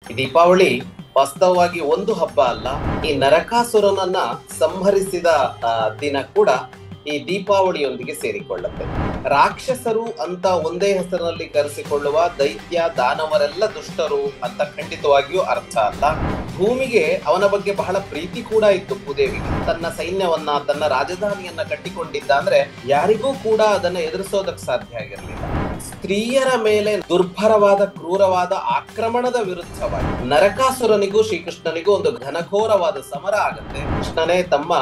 ಈ ದೀಪಾವಳಿ ವಾಸ್ತವವಾಗಿ ಒಂದು ಹಬ್ಬ ಅಲ್ಲ. ಈ ನರಕಾಸುರನನ್ನ ಸಂಹರಿಸಿದ ದಿನ ಕೂಡ ಈ ದೀಪಾವಳಿಯೊಂದಿಗೆ ಸೇರಿಕೊಳ್ಳುತ್ತೆ. ರಾಕ್ಷಸರು ಅಂತ ಒಂದೇ ಹೆಸರಿನಲ್ಲಿ ಕರೆಸಿಕೊಳ್ಳುವ ದೈತ್ಯ ದಾನವರೆಲ್ಲ ದುಷ್ಟರು ಅಂತ ಖಂಡಿತವಾಗಿಯೂ ಅರ್ಥ ಅಲ್ಲ. ಭೂಮಿಗೆ ಅವನ ಬಗ್ಗೆ ಬಹಳ ಪ್ರೀತಿ ಕೂಡ ಇತ್ತು. ಭೂದೇವಿಗೆ ತನ್ನ ಸೈನ್ಯವನ್ನ, ತನ್ನ ರಾಜಧಾನಿಯನ್ನ ಕಟ್ಟಿಕೊಂಡಿದ್ದ ಅಂದ್ರೆ ಯಾರಿಗೂ ಕೂಡ ಅದನ್ನ ಎದುರಿಸೋದಕ್ಕೆ ಸಾಧ್ಯ ಆಗಿರಲಿಲ್ಲ. ಸ್ತ್ರೀಯರ ಮೇಲೆ ದುರ್ಭರವಾದ, ಕ್ರೂರವಾದ ಆಕ್ರಮಣದ ವಿರುದ್ಧವಾಗಿ ನರಕಾಸುರನಿಗೂ ಶ್ರೀಕೃಷ್ಣನಿಗೂ ಒಂದು ಘನಘೋರವಾದ ಸಮರ ಆಗುತ್ತೆ. ಕೃಷ್ಣನೇ ತಮ್ಮ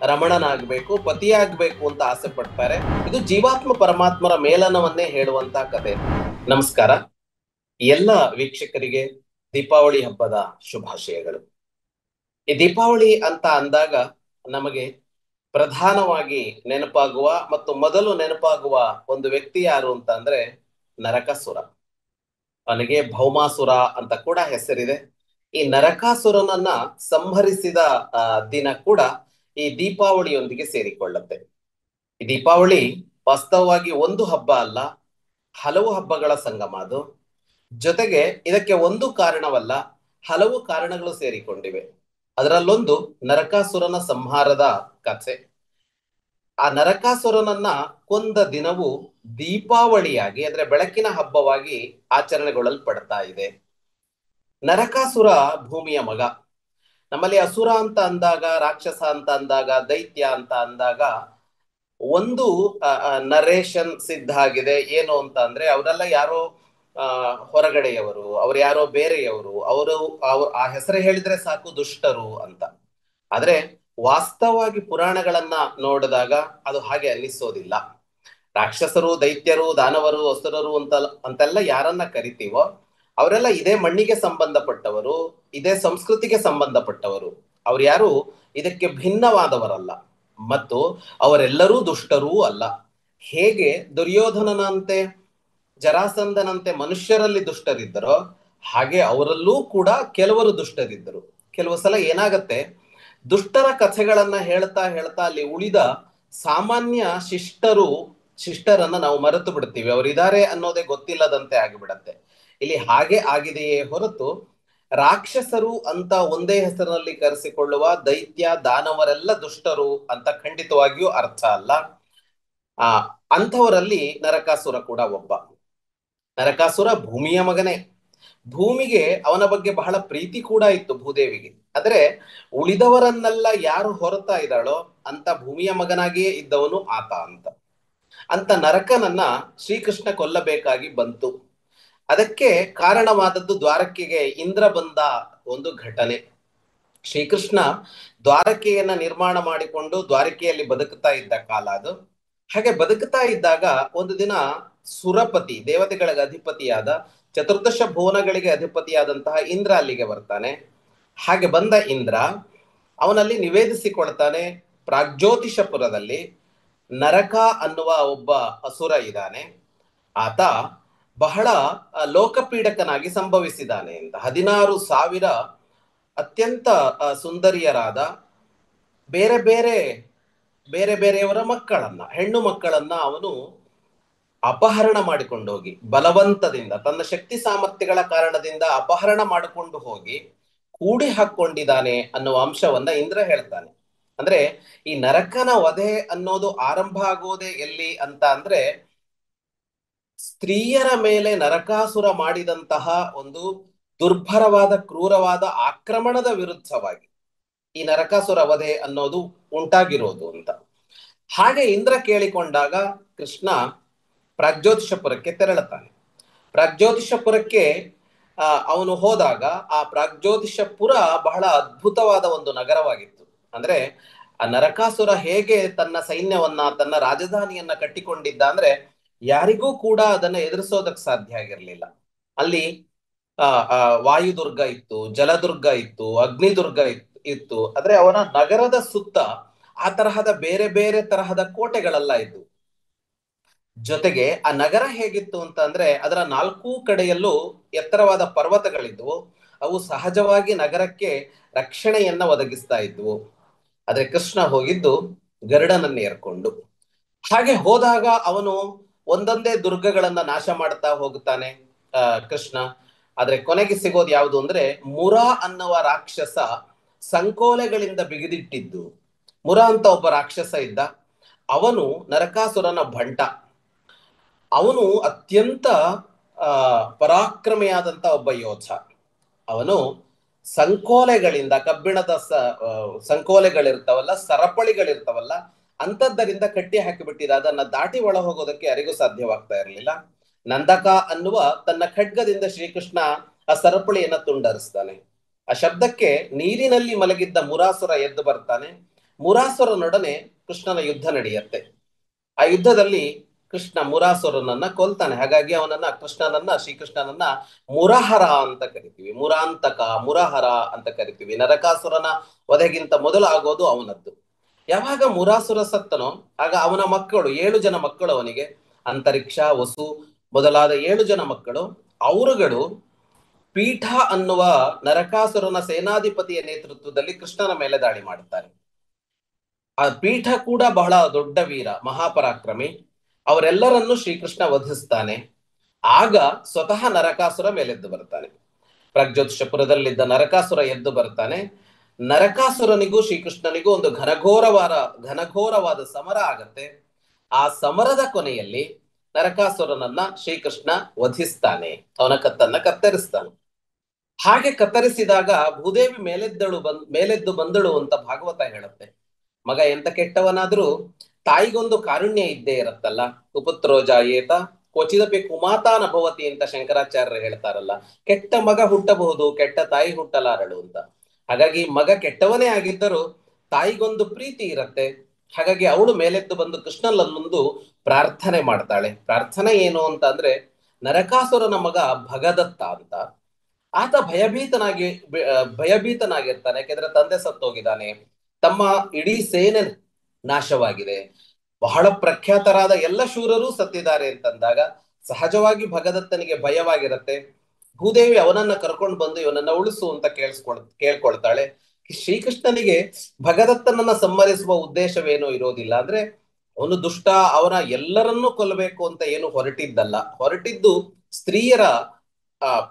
ರಮಣನಾಗಬೇಕು, ಪತಿಯಾಗಬೇಕು ಅಂತ ಆಸೆ ಪಡ್ತಾರೆ. ಇದು ಜೀವಾತ್ಮ ಪರಮಾತ್ಮರ ಮೇಲನವನ್ನೇ ಹೇಳುವಂತ ಕಥೆ. ನಮಸ್ಕಾರ ಎಲ್ಲ ವೀಕ್ಷಕರಿಗೆ ದೀಪಾವಳಿ ಹಬ್ಬದ ಶುಭಾಶಯಗಳು. ಈ ದೀಪಾವಳಿ ಅಂತ ಅಂದಾಗ ನಮಗೆ ಪ್ರಧಾನವಾಗಿ ನೆನಪಾಗುವ ಮತ್ತು ಮೊದಲು ನೆನಪಾಗುವ ಒಂದು ವ್ಯಕ್ತಿ ಯಾರು ಅಂತ ಅಂದ್ರೆ ನರಕಾಸುರ. ಅವನಿಗೆ ಭೌಮಾಸುರ ಅಂತ ಕೂಡ ಹೆಸರಿದೆ. ಈ ನರಕಾಸುರನನ್ನ ಸಂಹರಿಸಿದ ದಿನ ಕೂಡ ಈ ದೀಪಾವಳಿಯೊಂದಿಗೆ ಸೇರಿಕೊಳ್ಳುತ್ತೆ. ಈ ದೀಪಾವಳಿ ವಾಸ್ತವವಾಗಿ ಒಂದು ಹಬ್ಬ ಅಲ್ಲ, ಹಲವು ಹಬ್ಬಗಳ ಸಂಗಮ ಅದು. ಜೊತೆಗೆ ಇದಕ್ಕೆ ಒಂದು ಕಾರಣವಲ್ಲ, ಹಲವು ಕಾರಣಗಳು ಸೇರಿಕೊಂಡಿವೆ. ಅದರಲ್ಲೊಂದು ನರಕಾಸುರನ ಸಂಹಾರದ ಕಥೆ. ಆ ನರಕಾಸುರನನ್ನ ಕೊಂದ ದಿನವು ದೀಪಾವಳಿಯಾಗಿ, ಅಂದ್ರೆ ಬೆಳಕಿನ ಹಬ್ಬವಾಗಿ ಆಚರಣೆಗೊಳ್ಳಲ್ಪಡ್ತಾ ಇದೆ. ನರಕಾಸುರ ಭೂಮಿಯ ಮಗ. ನಮ್ಮಲ್ಲಿ ಅಸುರ ಅಂತ ಅಂದಾಗ, ರಾಕ್ಷಸ ಅಂತ ಅಂದಾಗ, ದೈತ್ಯ ಅಂತ ಅಂದಾಗ ಒಂದು ನರೇಶನ್ ಸಿದ್ಧ ಆಗಿದೆ. ಏನು ಅಂತ ಅಂದ್ರೆ ಅವರೆಲ್ಲ ಯಾರೋ ಹೊರಗಡೆಯವರು, ಅವ್ರು ಯಾರೋ ಬೇರೆಯವರು, ಅವರು ಆ ಹೆಸರು ಹೇಳಿದ್ರೆ ಸಾಕು ದುಷ್ಟರು ಅಂತ. ಆದ್ರೆ ವಾಸ್ತವವಾಗಿ ಪುರಾಣಗಳನ್ನ ನೋಡಿದಾಗ ಅದು ಹಾಗೆ ಅನ್ನಿಸೋದಿಲ್ಲ. ರಾಕ್ಷಸರು, ದೈತ್ಯರು, ದಾನವರು, ಅಸುರರು ಅಂತೆಲ್ಲ ಯಾರನ್ನ ಕರಿತೀವೋ ಅವರೆಲ್ಲ ಇದೇ ಮಣ್ಣಿಗೆ ಸಂಬಂಧಪಟ್ಟವರು, ಇದೇ ಸಂಸ್ಕೃತಿಗೆ ಸಂಬಂಧಪಟ್ಟವರು. ಅವ್ರು ಯಾರು ಇದಕ್ಕೆ ಭಿನ್ನವಾದವರಲ್ಲ ಮತ್ತು ಅವರೆಲ್ಲರೂ ದುಷ್ಟರೂ ಅಲ್ಲ. ಹೇಗೆ ದುರ್ಯೋಧನನಂತೆ, ಜರಾಸಂಧನಂತೆ ಮನುಷ್ಯರಲ್ಲಿ ದುಷ್ಟರಿದ್ದರೋ ಹಾಗೆ ಅವರಲ್ಲೂ ಕೂಡ ಕೆಲವರು ದುಷ್ಟರಿದ್ದರು. ಕೆಲವು ಸಲ ಏನಾಗತ್ತೆ, ದುಷ್ಟರ ಕಥೆಗಳನ್ನ ಹೇಳ್ತಾ ಹೇಳ್ತಾ ಅಲ್ಲಿ ಉಳಿದ ಸಾಮಾನ್ಯ ಶಿಷ್ಟರನ್ನ ನಾವು ಮರೆತು ಬಿಡ್ತೀವಿ. ಅವರಿದ್ದಾರೆ ಅನ್ನೋದೇ ಗೊತ್ತಿಲ್ಲದಂತೆ ಆಗಿಬಿಡತ್ತೆ. ಇಲ್ಲಿ ಹಾಗೆ ಆಗಿದೆಯೇ ಹೊರತು ರಾಕ್ಷಸರು ಅಂತ ಒಂದೇ ಹೆಸರಿನಲ್ಲಿ ಕರೆಸಿಕೊಳ್ಳುವ ದೈತ್ಯ ದಾನವರೆಲ್ಲ ದುಷ್ಟರು ಅಂತ ಖಂಡಿತವಾಗಿಯೂ ಅರ್ಥ ಅಲ್ಲ. ಅಂಥವರಲ್ಲಿ ನರಕಾಸುರ ಕೂಡ ಒಬ್ಬ. ನರಕಾಸುರ ಭೂಮಿಯ ಮಗನೇ. ಭೂಮಿಗೆ ಅವನ ಬಗ್ಗೆ ಬಹಳ ಪ್ರೀತಿ ಕೂಡ ಇತ್ತು ಭೂದೇವಿಗೆ. ಆದ್ರೆ ಉಳಿದವರನ್ನೆಲ್ಲ ಯಾರು ಹೊರತಾ ಇದ್ದಾಳೋ ಅಂತ ಭೂಮಿಯ ಮಗನಾಗಿಯೇ ಇದ್ದವನು ಆತ ಅಂತ ನರಕನನ್ನ ಶ್ರೀಕೃಷ್ಣ ಕೊಲ್ಲಬೇಕಾಗಿ ಬಂತು. ಅದಕ್ಕೆ ಕಾರಣವಾದದ್ದು ದ್ವಾರಕೆಗೆ ಇಂದ್ರ ಬಂದ ಒಂದು ಘಟನೆ. ಶ್ರೀಕೃಷ್ಣ ದ್ವಾರಕೆಯನ್ನ ನಿರ್ಮಾಣ ಮಾಡಿಕೊಂಡು ದ್ವಾರಕೆಯಲ್ಲಿ ಬದುಕುತ್ತಾ ಇದ್ದ ಕಾಲ ಅದು. ಹಾಗೆ ಬದುಕುತ್ತಾ ಇದ್ದಾಗ ಒಂದು ದಿನ ಸುರಪತಿ, ದೇವತೆಗಳಿಗೆ ಅಧಿಪತಿಯಾದ, ಚತುರ್ದಶ ಭುವನಗಳಿಗೆ ಅಧಿಪತಿಯಾದಂತಹ ಇಂದ್ರ ಅಲ್ಲಿಗೆ ಬರ್ತಾನೆ. ಹಾಗೆ ಬಂದ ಇಂದ್ರ ಅವನಲ್ಲಿ ನಿವೇದಿಸಿಕೊಳ್ತಾನೆ, ಪ್ರಾಗ್ಜ್ಯೋತಿಷಪುರದಲ್ಲಿ ನರಕ ಅನ್ನುವ ಒಬ್ಬ ಅಸುರ ಇದ್ದಾನೆ, ಆತ ಬಹಳ ಲೋಕಪೀಡಕನಾಗಿ ಸಂಭವಿಸಿದ್ದಾನೆ ಅಂತ. 16,000 ಅತ್ಯಂತ ಸುಂದರಿಯರಾದ ಬೇರೆ ಬೇರೆಯವರ ಮಕ್ಕಳನ್ನ, ಹೆಣ್ಣು ಮಕ್ಕಳನ್ನ ಅವನು ಅಪಹರಣ ಮಾಡಿಕೊಂಡು ಹೋಗಿ, ಬಲವಂತದಿಂದ, ತನ್ನ ಶಕ್ತಿ ಸಾಮರ್ಥ್ಯಗಳ ಕಾರಣದಿಂದ ಅಪಹರಣ ಮಾಡಿಕೊಂಡು ಹೋಗಿ ಕೂಡಿ ಹಾಕೊಂಡಿದ್ದಾನೆ ಅನ್ನುವ ಅಂಶವನ್ನ ಇಂದ್ರ ಹೇಳ್ತಾನೆ. ಅಂದ್ರೆ ಈ ನರಕನ ವಧೆ ಅನ್ನೋದು ಆರಂಭ ಆಗೋದೇ ಎಲ್ಲಿ ಅಂತ ಅಂದ್ರೆ ಸ್ತ್ರೀಯರ ಮೇಲೆ ನರಕಾಸುರ ಮಾಡಿದಂತಹ ಒಂದು ದುರ್ಭರವಾದ, ಕ್ರೂರವಾದ ಆಕ್ರಮಣದ ವಿರುದ್ಧವಾಗಿ ಈ ನರಕಾಸುರ ವಧೆ ಅನ್ನೋದು ಉಂಟಾಗಿರೋದು ಅಂತ. ಹಾಗೆ ಇಂದ್ರ ಕೇಳಿಕೊಂಡಾಗ ಕೃಷ್ಣ ಪ್ರಾಗ್ಜ್ಯೋತಿಷಪುರಕ್ಕೆ ತೆರಳುತ್ತಾನೆ. ಪ್ರಾಗ್ಜ್ಯೋತಿಷಪುರಕ್ಕೆ ಅವನು ಹೋದಾಗ ಆ ಪ್ರಾಗ್ಜ್ಯೋತಿಷಪುರ ಬಹಳ ಅದ್ಭುತವಾದ ಒಂದು ನಗರವಾಗಿತ್ತು. ಅಂದ್ರೆ ಆ ನರಕಾಸುರ ಹೇಗೆ ತನ್ನ ಸೈನ್ಯವನ್ನ, ತನ್ನ ರಾಜಧಾನಿಯನ್ನ ಕಟ್ಟಿಕೊಂಡಿದ್ದ ಅಂದ್ರೆ ಯಾರಿಗೂ ಕೂಡ ಅದನ್ನ ಎದುರಿಸೋದಕ್ಕೆ ಸಾಧ್ಯ ಆಗಿರ್ಲಿಲ್ಲ. ಅಲ್ಲಿ ವಾಯುದುರ್ಗ ಇತ್ತು, ಜಲದುರ್ಗ ಇತ್ತು, ಅಗ್ನಿದುರ್ಗ ಇತ್ತು. ಆದ್ರೆ ಅವನ ನಗರದ ಸುತ್ತ ಆ ತರಹದ ಬೇರೆ ಬೇರೆ ತರಹದ ಕೋಟೆಗಳೆಲ್ಲ ಇದ್ವು. ಜೊತೆಗೆ ಆ ನಗರ ಹೇಗಿತ್ತು ಅಂತ ಅಂದ್ರೆ ಅದರ 4 ಕಡೆಯಲ್ಲೂ ಎತ್ತರವಾದ ಪರ್ವತಗಳಿದ್ವು. ಅವು ಸಹಜವಾಗಿ ನಗರಕ್ಕೆ ರಕ್ಷಣೆಯನ್ನ ಒದಗಿಸ್ತಾ ಇದ್ವು. ಆದ್ರೆ ಕೃಷ್ಣ ಹೋಗಿದ್ದು ಗರುಡನನ್ನ ಏರ್ಕೊಂಡು. ಹಾಗೆ ಹೋದಾಗ ಅವನು ಒಂದೊಂದೇ ದುರ್ಗಗಳನ್ನ ನಾಶ ಮಾಡ್ತಾ ಹೋಗುತ್ತಾನೆ ಕೃಷ್ಣ. ಆದ್ರೆ ಕೊನೆಗೆ ಸಿಗೋದು ಯಾವುದು ಅಂದ್ರೆ ಮುರ ಅನ್ನುವ ರಾಕ್ಷಸ ಸಂಕೋಲೆಗಳಿಂದ ಬಿಗಿದಿಟ್ಟಿದ್ದು. ಮುರ ಅಂತ ಒಬ್ಬ ರಾಕ್ಷಸ ಇದ್ದ, ಅವನು ನರಕಾಸುರನ ಭಂಟ. ಅವನು ಅತ್ಯಂತ ಪರಾಕ್ರಮಿಯಾದಂತ ಒಬ್ಬ ಯೋಧ. ಅವನು ಸಂಕೋಲೆಗಳಿಂದ, ಕಬ್ಬಿಣದ ಸಂಕೋಲೆಗಳಿರ್ತಾವಲ್ಲ, ಸರಪಳಿಗಳಿರ್ತಾವಲ್ಲ, ಅಂತದ್ದರಿಂದ ಕಟ್ಟಿ ಹಾಕಿಬಿಟ್ಟಿದ. ಅದನ್ನ ದಾಟಿ ಒಳ ಹೋಗೋದಕ್ಕೆ ಯಾರಿಗೂ ಸಾಧ್ಯವಾಗ್ತಾ ಇರಲಿಲ್ಲ. ನಂದಕ ಅನ್ನುವ ತನ್ನ ಖಡ್ಗದಿಂದ ಶ್ರೀಕೃಷ್ಣ ಆ ಸರಪಳಿಯನ್ನ ತುಂಡರಿಸ್ತಾನೆ. ಆ ಶಬ್ದಕ್ಕೆ ನೀರಿನಲ್ಲಿ ಮಲಗಿದ್ದ ಮುರಾಸುರ ಎದ್ದು ಬರ್ತಾನೆ. ಮುರಾಸುರನೊಡನೆ ಕೃಷ್ಣನ ಯುದ್ಧ ನಡೆಯುತ್ತೆ. ಆ ಯುದ್ಧದಲ್ಲಿ ಕೃಷ್ಣ ಮುರಾಸುರನನ್ನ ಕೊಲ್ತಾನೆ. ಹಾಗಾಗಿ ಅವನನ್ನ, ಶ್ರೀಕೃಷ್ಣನನ್ನ ಮುರಹರ ಅಂತ ಕರಿತೀವಿ, ಮುರಾಂತಕ, ಮುರಹರ ಅಂತ ಕರಿತೀವಿ. ನರಕಾಸುರನ ವಧೆಗಿಂತ ಮೊದಲು ಆಗೋದು ಅವನದ್ದು. ಯಾವಾಗ ಮುರಾಸುರ ಸತ್ತನೋ ಆಗ ಅವನ ಮಕ್ಕಳು, 7 ಜನ ಮಕ್ಕಳು ಅವನಿಗೆ, ಅಂತರಿಕ್ಷ, ವಸು ಮೊದಲಾದ 7 ಜನ ಮಕ್ಕಳು, ಅವರುಗಳು ಪೀಠ ಅನ್ನುವ ನರಕಾಸುರನ ಸೇನಾಧಿಪತಿಯ ನೇತೃತ್ವದಲ್ಲಿ ಕೃಷ್ಣನ ಮೇಲೆ ದಾಳಿ ಮಾಡುತ್ತಾರೆ. ಆ ಪೀಠ ಕೂಡ ಬಹಳ ದೊಡ್ಡ ವೀರ, ಮಹಾಪರಾಕ್ರಮಿ. ಅವರೆಲ್ಲರನ್ನು ಶ್ರೀಕೃಷ್ಣ ವಧಿಸ್ತಾನೆ. ಆಗ ಸ್ವತಃ ನರಕಾಸುರ ಮೇಲೆದ್ದು ಬರ್ತಾನೆ. ಪ್ರಜ್ಯೋತಿಷಪುರದಲ್ಲಿದ್ದ ನರಕಾಸುರ ಎದ್ದು ಬರ್ತಾನೆ. ನರಕಾಸುರನಿಗೂ ಶ್ರೀಕೃಷ್ಣನಿಗೂ ಒಂದು ಘನಘೋರವಾದ ಸಮರ ಆಗತ್ತೆ. ಆ ಸಮರದ ಕೊನೆಯಲ್ಲಿ ನರಕಾಸುರನನ್ನ ಶ್ರೀಕೃಷ್ಣ ವಧಿಸ್ತಾನೆ, ಅವನ ಕತ್ತನ್ನ ಕತ್ತರಿಸ್ತಾನೆ. ಹಾಗೆ ಕತ್ತರಿಸಿದಾಗ ಭೂದೇವಿ ಮೇಲೆದ್ದು ಬಂದಳು ಅಂತ ಭಾಗವತ ಹೇಳುತ್ತೆ. ಮಗ ಎಂತ ಕೆಟ್ಟವನಾದ್ರೂ ತಾಯಿಗೊಂದು ಕಾರುಣ್ಯ ಇದ್ದೇ ಇರತ್ತಲ್ಲ. ಕುಪುತ್ರೋ ಜಾಯೇತ ಕ್ವಚಿದಪಿ ಕುಮಾತಾನ ಭವತಿ ಅಂತ ಶಂಕರಾಚಾರ್ಯರು ಹೇಳ್ತಾರಲ್ಲ. ಕೆಟ್ಟ ಮಗ ಹುಟ್ಟಬಹುದು, ಕೆಟ್ಟ ತಾಯಿ ಹುಟ್ಟಲಾರಳು ಅಂತ. ಹಾಗಾಗಿ ಮಗ ಕೆಟ್ಟವನೇ ಆಗಿದ್ದರೂ ತಾಯಿಗೊಂದು ಪ್ರೀತಿ ಇರತ್ತೆ. ಹಾಗಾಗಿ ಅವಳು ಮೇಲೆದ್ದು ಬಂದು ಕೃಷ್ಣನಲ್ಲೊಂದು ಪ್ರಾರ್ಥನೆ ಮಾಡ್ತಾಳೆ. ಪ್ರಾರ್ಥನೆ ಏನು ಅಂತ ಅಂದ್ರೆ, ನರಕಾಸುರನ ಮಗ ಭಗದತ್ತ ಅಂತ, ಆತ ಭಯಭೀತನಾಗಿರ್ತಾನೆ. ಯಾಕೆಂದ್ರೆ ತಂದೆ ಸತ್ತೋಗಿದ್ದಾನೆ, ತಮ್ಮ ಇಡೀ ಸೇನೆ ನಾಶವಾಗಿದೆ, ಬಹಳ ಪ್ರಖ್ಯಾತರಾದ ಎಲ್ಲ ಶೂರರೂ ಸತ್ತಿದ್ದಾರೆ ಅಂತಂದಾಗ ಸಹಜವಾಗಿ ಭಗದತ್ತನಿಗೆ ಭಯವಾಗಿರತ್ತೆ. ಭೂದೇವಿ ಅವನನ್ನ ಕರ್ಕೊಂಡು ಬಂದು ಇವನನ್ನ ಉಳಿಸು ಅಂತ ಕೇಳ್ಕೊಳ್ತಾಳೆ. ಶ್ರೀಕೃಷ್ಣನಿಗೆ ಭಗದತ್ತನನ್ನ ಸಂಹರಿಸುವ ಉದ್ದೇಶವೇನೂ ಇರೋದಿಲ್ಲ. ಅಂದ್ರೆ ಅವನು ದುಷ್ಟ, ಅವನ ಎಲ್ಲರನ್ನೂ ಕೊಲ್ಲಬೇಕು ಅಂತ ಏನು ಹೊರಟಿದ್ದಲ್ಲ. ಹೊರಟಿದ್ದು ಸ್ತ್ರೀಯರ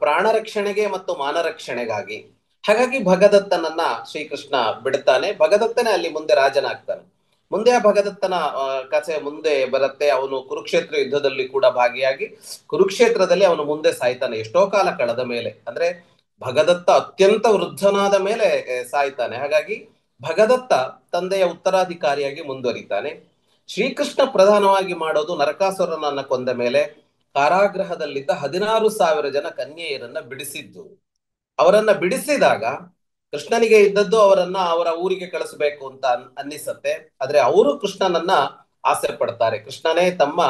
ಪ್ರಾಣ ರಕ್ಷಣೆಗೆ ಮತ್ತು ಮಾನರಕ್ಷಣೆಗಾಗಿ. ಹಾಗಾಗಿ ಭಗದತ್ತನನ್ನ ಶ್ರೀಕೃಷ್ಣ ಬಿಡ್ತಾನೆ. ಭಗದತ್ತನೇ ಅಲ್ಲಿ ಮುಂದೆ ರಾಜನಾಗ್ತಾನೆ. ಮುಂದೆ ಆ ಭಗದತ್ತನ ಕಥೆ ಮುಂದೆ ಬರುತ್ತೆ. ಅವನು ಕುರುಕ್ಷೇತ್ರ ಯುದ್ಧದಲ್ಲಿ ಕೂಡ ಭಾಗಿಯಾಗಿ ಕುರುಕ್ಷೇತ್ರದಲ್ಲಿ ಅವನು ಮುಂದೆ ಸಾಯ್ತಾನೆ, ಎಷ್ಟೋ ಕಾಲ ಕಳೆದ ಮೇಲೆ. ಅಂದ್ರೆ ಭಗದತ್ತ ಅತ್ಯಂತ ವೃದ್ಧನಾದ ಮೇಲೆ ಸಾಯ್ತಾನೆ. ಹಾಗಾಗಿ ಭಗದತ್ತ ತಂದೆಯ ಉತ್ತರಾಧಿಕಾರಿಯಾಗಿ ಮುಂದುವರಿತಾನೆ. ಶ್ರೀಕೃಷ್ಣ ಪ್ರಧಾನವಾಗಿ ಮಾಡೋದು, ನರಕಾಸುರನನ್ನ ಕೊಂದ ಮೇಲೆ ಕಾರಾಗೃಹದಲ್ಲಿದ್ದ 16,000 ಜನ ಕನ್ಯೆಯರನ್ನ ಬಿಡಿಸಿದ್ದು. ಅವರನ್ನ ಬಿಡಿಸಿದಾಗ ಕೃಷ್ಣನಿಗೆ ಇದ್ದದ್ದು ಅವರ ಊರಿಗೆ ಕಳಿಸಬೇಕು ಅಂತ ಅನ್ನಿಸತ್ತೆ. ಆದ್ರೆ ಅವರು ಕೃಷ್ಣನನ್ನ ಆಸೆ ಪಡ್ತಾರೆ. ಕೃಷ್ಣನೇ ತಮ್ಮ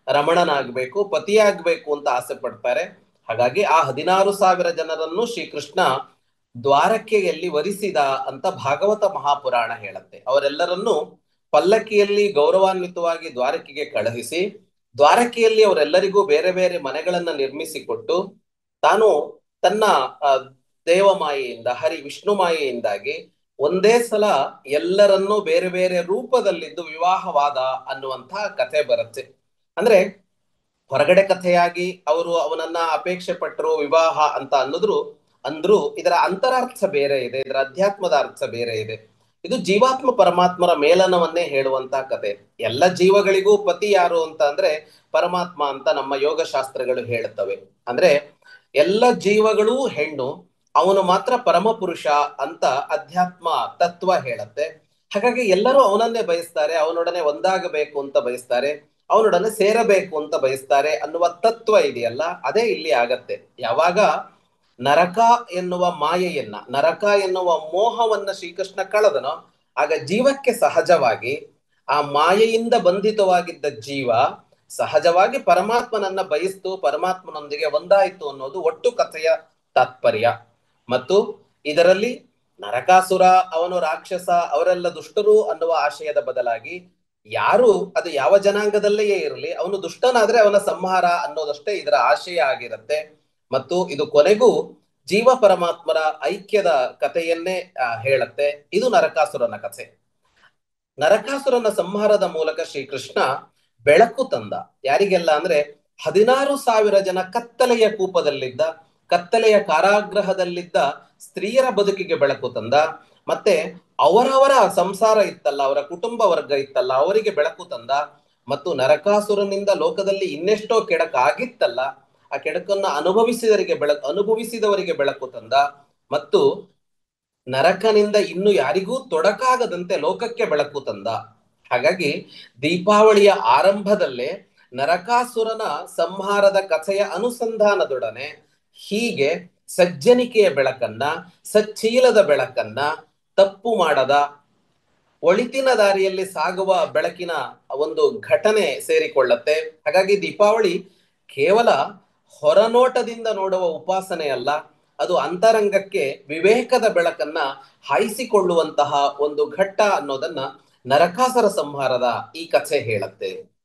ರಮಣನಾಗ್ಬೇಕು, ಪತಿಯಾಗ್ಬೇಕು ಅಂತ ಆಸೆ ಪಡ್ತಾರೆ. ಹಾಗಾಗಿ ಆ 16,000 ಜನರನ್ನು ಶ್ರೀಕೃಷ್ಣ ದ್ವಾರಕೆಯಲ್ಲಿ ವರಿಸಿದ ಅಂತ ಭಾಗವತ ಮಹಾಪುರಾಣ ಹೇಳುತ್ತೆ. ಅವರೆಲ್ಲರನ್ನು ಪಲ್ಲಕ್ಕಿಯಲ್ಲಿ ಗೌರವಾನ್ವಿತವಾಗಿ ದ್ವಾರಕೆಗೆ ಕಳುಹಿಸಿ, ದ್ವಾರಕೆಯಲ್ಲಿ ಅವರೆಲ್ಲರಿಗೂ ಬೇರೆ ಬೇರೆ ಮನೆಗಳನ್ನ ನಿರ್ಮಿಸಿಕೊಟ್ಟು, ತಾನು ತನ್ನ ದೇವಮಾಯೆಯಿಂದ, ವಿಷ್ಣು ಮಾಯೆಯಿಂದಾಗಿ ಒಂದೇ ಸಲ ಎಲ್ಲರನ್ನೂ ಬೇರೆ ಬೇರೆ ರೂಪದಲ್ಲಿದ್ದು ವಿವಾಹವಾದ ಅನ್ನುವಂತಹ ಕಥೆ ಬರುತ್ತೆ. ಅಂದ್ರೆ ಹೊರಗಡೆ ಕಥೆಯಾಗಿ ಅವರು ಅವನನ್ನ ಅಪೇಕ್ಷೆ ಪಟ್ಟರು, ವಿವಾಹ ಅಂತ ಅಂದ್ರು ಇದರ ಅಂತರಾರ್ಥ ಬೇರೆ ಇದೆ, ಇದರ ಅಧ್ಯಾತ್ಮದ ಅರ್ಥ ಬೇರೆ ಇದೆ. ಇದು ಜೀವಾತ್ಮ ಪರಮಾತ್ಮರ ಮೇಲನವನ್ನೇ ಹೇಳುವಂತಹ ಕಥೆ. ಎಲ್ಲ ಜೀವಗಳಿಗೂ ಪತಿ ಯಾರು ಅಂತ ಅಂದ್ರೆ ಪರಮಾತ್ಮ ಅಂತ ನಮ್ಮ ಯೋಗ ಶಾಸ್ತ್ರಗಳು ಹೇಳುತ್ತವೆ. ಅಂದ್ರೆ ಎಲ್ಲ ಜೀವಗಳೂ ಹೆಣ್ಣು, ಅವನು ಮಾತ್ರ ಪರಮ ಪುರುಷ ಅಂತ ಅಧ್ಯಾತ್ಮ ತತ್ವ ಹೇಳುತ್ತೆ. ಹಾಗಾಗಿ ಎಲ್ಲರೂ ಅವನನ್ನೇ ಬಯಸ್ತಾರೆ, ಅವನೊಡನೆ ಒಂದಾಗಬೇಕು ಅಂತ ಬಯಸ್ತಾರೆ, ಅವನೊಡನೆ ಸೇರಬೇಕು ಅಂತ ಬಯಸ್ತಾರೆ ಅನ್ನುವ ತತ್ವ ಇದೆಯಲ್ಲ, ಅದೇ ಇಲ್ಲಿ ಆಗತ್ತೆ. ಯಾವಾಗ ನರಕ ಎನ್ನುವ ಮಾಯೆಯನ್ನ, ನರಕ ಎನ್ನುವ ಮೋಹವನ್ನ ಶ್ರೀಕೃಷ್ಣ ಕಳೆದನೋ, ಆಗ ಜೀವಕ್ಕೆ ಸಹಜವಾಗಿ ಆ ಮಾಯೆಯಿಂದ ಬಂಧಿತವಾಗಿದ್ದ ಜೀವ ಸಹಜವಾಗಿ ಪರಮಾತ್ಮನನ್ನ ಬಯಸ್ತು, ಪರಮಾತ್ಮನೊಂದಿಗೆ ಒಂದಾಯಿತು ಅನ್ನೋದು ಒಟ್ಟು ಕಥೆಯ ತಾತ್ಪರ್ಯ. ಮತ್ತು ಇದರಲ್ಲಿ ನರಕಾಸುರ, ಅವನು ರಾಕ್ಷಸ, ಅವರೆಲ್ಲ ದುಷ್ಟರು ಅನ್ನುವ ಆಶಯದ ಬದಲಾಗಿ ಯಾರು, ಅದು ಯಾವ ಜನಾಂಗದಲ್ಲಿಯೇ ಇರಲಿ, ಅವನು ದುಷ್ಟನಾದ್ರೆ ಅವನ ಸಂಹಾರ ಅನ್ನೋದಷ್ಟೇ ಇದರ ಆಶಯ ಆಗಿರುತ್ತೆ. ಮತ್ತು ಇದು ಕೊನೆಗೂ ಜೀವ ಪರಮಾತ್ಮರ ಐಕ್ಯದ ಕಥೆಯನ್ನೇ ಹೇಳುತ್ತೆ. ಇದು ನರಕಾಸುರನ ಕಥೆ. ನರಕಾಸುರನ ಸಂಹಾರದ ಮೂಲಕ ಶ್ರೀಕೃಷ್ಣ ಬೆಳಕು ತಂದ. ಯಾರಿಗೆಲ್ಲ ಅಂದ್ರೆ 16,000 ಜನ ಕತ್ತಲೆಯ ಕೂಪದಲ್ಲಿದ್ದ ಕತ್ತಲೆಯ ಕಾರಾಗೃಹದಲ್ಲಿದ್ದ ಸ್ತ್ರೀಯರ ಬದುಕಿಗೆ ಬೆಳಕು ತಂದ. ಮತ್ತೆ ಅವರವರ ಸಂಸಾರ ಇತ್ತಲ್ಲ, ಅವರ ಕುಟುಂಬ ವರ್ಗ ಇತ್ತಲ್ಲ, ಅವರಿಗೆ ಬೆಳಕು ತಂದ. ಮತ್ತು ನರಕಾಸುರನಿಂದ ಲೋಕದಲ್ಲಿ ಇನ್ನೆಷ್ಟೋ ಕೆಡಕಾಗಿತ್ತಲ್ಲ, ಆ ಕೆಡಕನ್ನ ಅನುಭವಿಸಿದವರಿಗೆ ಬೆಳಕು ತಂದ. ಮತ್ತು ನರಕನಿಂದ ಇನ್ನು ಯಾರಿಗೂ ತೊಡಕಾಗದಂತೆ ಲೋಕಕ್ಕೆ ಬೆಳಕು ತಂದ. ಹಾಗಾಗಿ ದೀಪಾವಳಿಯ ಆರಂಭದಲ್ಲೇ ನರಕಾಸುರನ ಸಂಹಾರದ ಕಥೆಯ ಅನುಸಂಧಾನದೊಡನೆ ಹೀಗೆ ಸಜ್ಜನಿಕೆಯ ಬೆಳಕನ್ನ, ಸಚ್ಚೀಲದ ಬೆಳಕನ್ನ, ತಪ್ಪು ಮಾಡದ ಒಳಿತಿನ ದಾರಿಯಲ್ಲಿ ಸಾಗುವ ಬೆಳಕಿನ ಒಂದು ಘಟನೆ ಸೇರಿಕೊಳ್ಳತ್ತೆ. ಹಾಗಾಗಿ ದೀಪಾವಳಿ ಕೇವಲ ಹೊರನೋಟದಿಂದ ನೋಡುವ ಉಪಾಸನೆ ಅಲ್ಲ, ಅದು ಅಂತರಂಗಕ್ಕೆ ವಿವೇಕದ ಬೆಳಕನ್ನ ಹಾಯಿಸಿಕೊಳ್ಳುವಂತಹ ಒಂದು ಘಟ್ಟ ಅನ್ನೋದನ್ನ ನರಕಾಸುರ ಸಂಹಾರದ ಈ ಕಥೆ ಹೇಳುತ್ತೆ.